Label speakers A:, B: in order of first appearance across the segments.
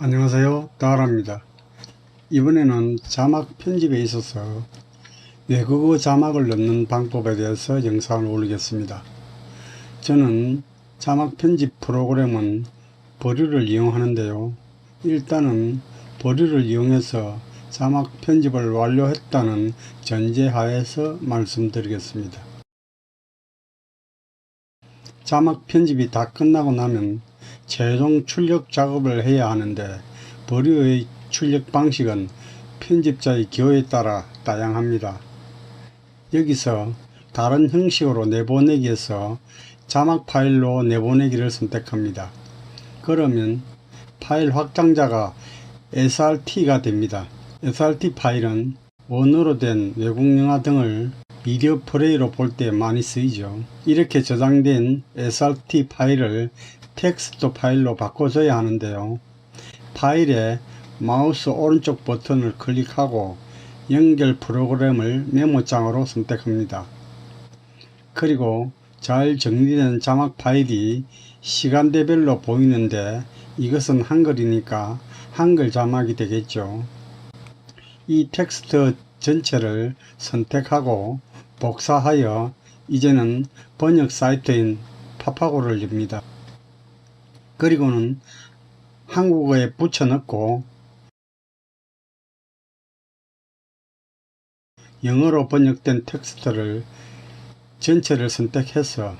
A: 안녕하세요, 다라입니다. 이번에는 자막 편집에 있어서 외국어 자막을 넣는 방법에 대해서 영상을 올리겠습니다. 저는 자막 편집 프로그램은 버류를 이용하는데요. 일단은 버류를 이용해서 자막 편집을 완료했다는 전제하에서 말씀드리겠습니다. 자막 편집이 다 끝나고 나면 최종 출력 작업을 해야 하는데 버류의 출력 방식은 편집자의 기호에 따라 다양합니다. 여기서 다른 형식으로 내보내기에서 자막 파일로 내보내기를 선택합니다. 그러면 파일 확장자가 SRT가 됩니다. SRT 파일은 원어로 된 외국 영화 등을 미디어 플레이로 볼 때 많이 쓰이죠. 이렇게 저장된 SRT 파일을 텍스트 파일로 바꿔줘야 하는데요. 파일에 마우스 오른쪽 버튼을 클릭하고 연결 프로그램을 메모장으로 선택합니다. 그리고 잘 정리된 자막 파일이 시간대별로 보이는데 이것은 한글이니까 한글 자막이 되겠죠. 이 텍스트 전체를 선택하고 복사하여 이제는 번역 사이트인 파파고를 엽니다. 그리고는 한국어에 붙여 넣고 영어로 번역된 텍스트를 전체를 선택해서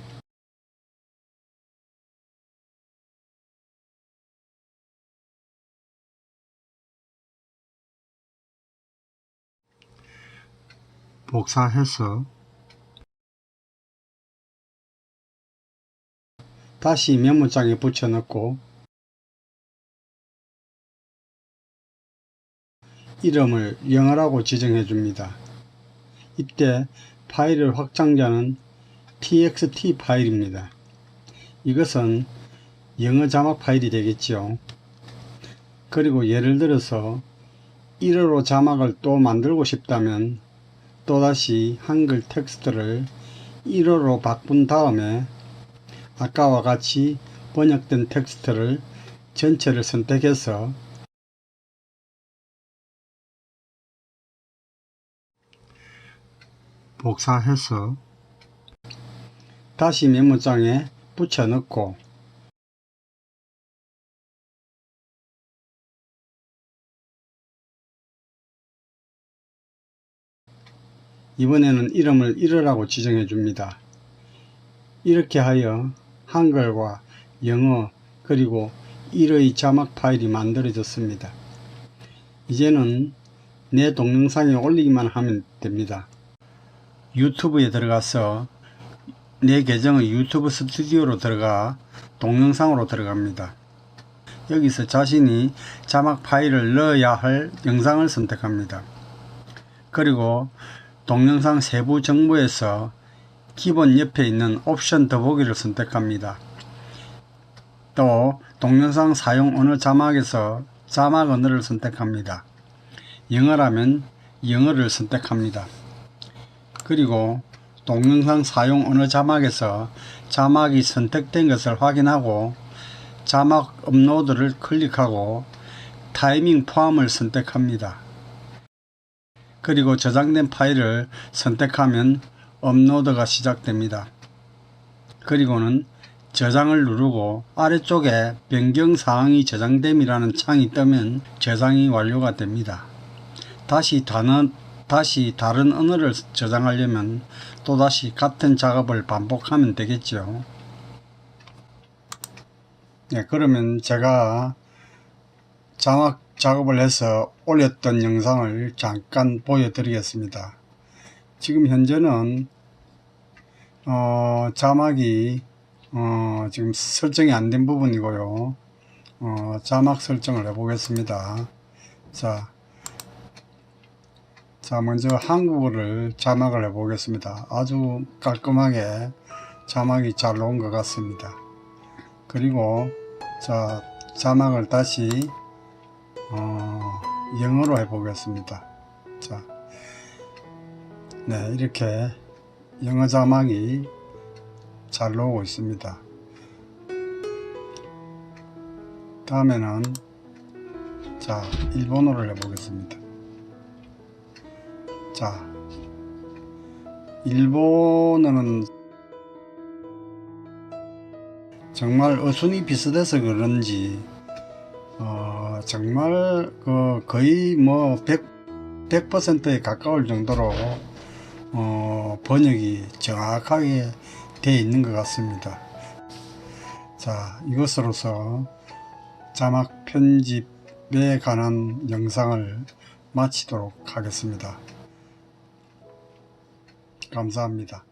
A: 복사해서 다시 메모장에 붙여 넣고 이름을 영어라고 지정해 줍니다. 이때 파일의 확장자는 txt 파일입니다. 이것은 영어 자막 파일이 되겠죠. 그리고 예를 들어서 1어로 자막을 또 만들고 싶다면 또다시 한글 텍스트를 1어로 바꾼 다음에 아까와 같이 번역된 텍스트를 전체를 선택해서 복사해서 다시 메모장에 붙여 넣고 이번에는 이름을 1어라고 지정해 줍니다. 이렇게 하여 한글과 영어 그리고 1어의 자막 파일이 만들어졌습니다. 이제는 내 동영상에 올리기만 하면 됩니다. 유튜브에 들어가서 내 계정의 유튜브 스튜디오로 들어가 동영상으로 들어갑니다. 여기서 자신이 자막 파일을 넣어야 할 영상을 선택합니다. 그리고 동영상 세부 정보에서 기본 옆에 있는 옵션 더보기를 선택합니다. 또 동영상 사용 언어 자막에서 자막 언어를 선택합니다. 영어라면 영어를 선택합니다. 그리고 동영상 사용 언어 자막에서 자막이 선택된 것을 확인하고 자막 업로드를 클릭하고 타이밍 포함을 선택합니다. 그리고 저장된 파일을 선택하면 업로드가 시작됩니다. 그리고는 저장을 누르고 아래쪽에 변경사항이 저장됨이라는 창이 뜨면 저장이 완료가 됩니다. 다시 다른 언어를 저장하려면 또다시 같은 작업을 반복하면 되겠죠. 네, 그러면 제가 자막 작업을 해서 올렸던 영상을 잠깐 보여드리겠습니다. 지금 현재는 자막이 지금 설정이 안 된 부분이고요. 자막 설정을 해 보겠습니다. 자, 먼저 한국어를 자막을 해 보겠습니다. 아주 깔끔하게 자막이 잘 나온 것 같습니다. 그리고 자, 자막을 다시 영어로 해 보겠습니다. 자, 네, 이렇게 영어 자막이 잘 나오고 있습니다. 다음에는 자, 일본어를 해보겠습니다. 자, 일본어는 정말 어순이 비슷해서 그런지 정말 거의 뭐 100%에 가까울 정도로 번역이 정확하게 되어 있는 것 같습니다. 자, 이것으로서 자막 편집에 관한 영상을 마치도록 하겠습니다. 감사합니다.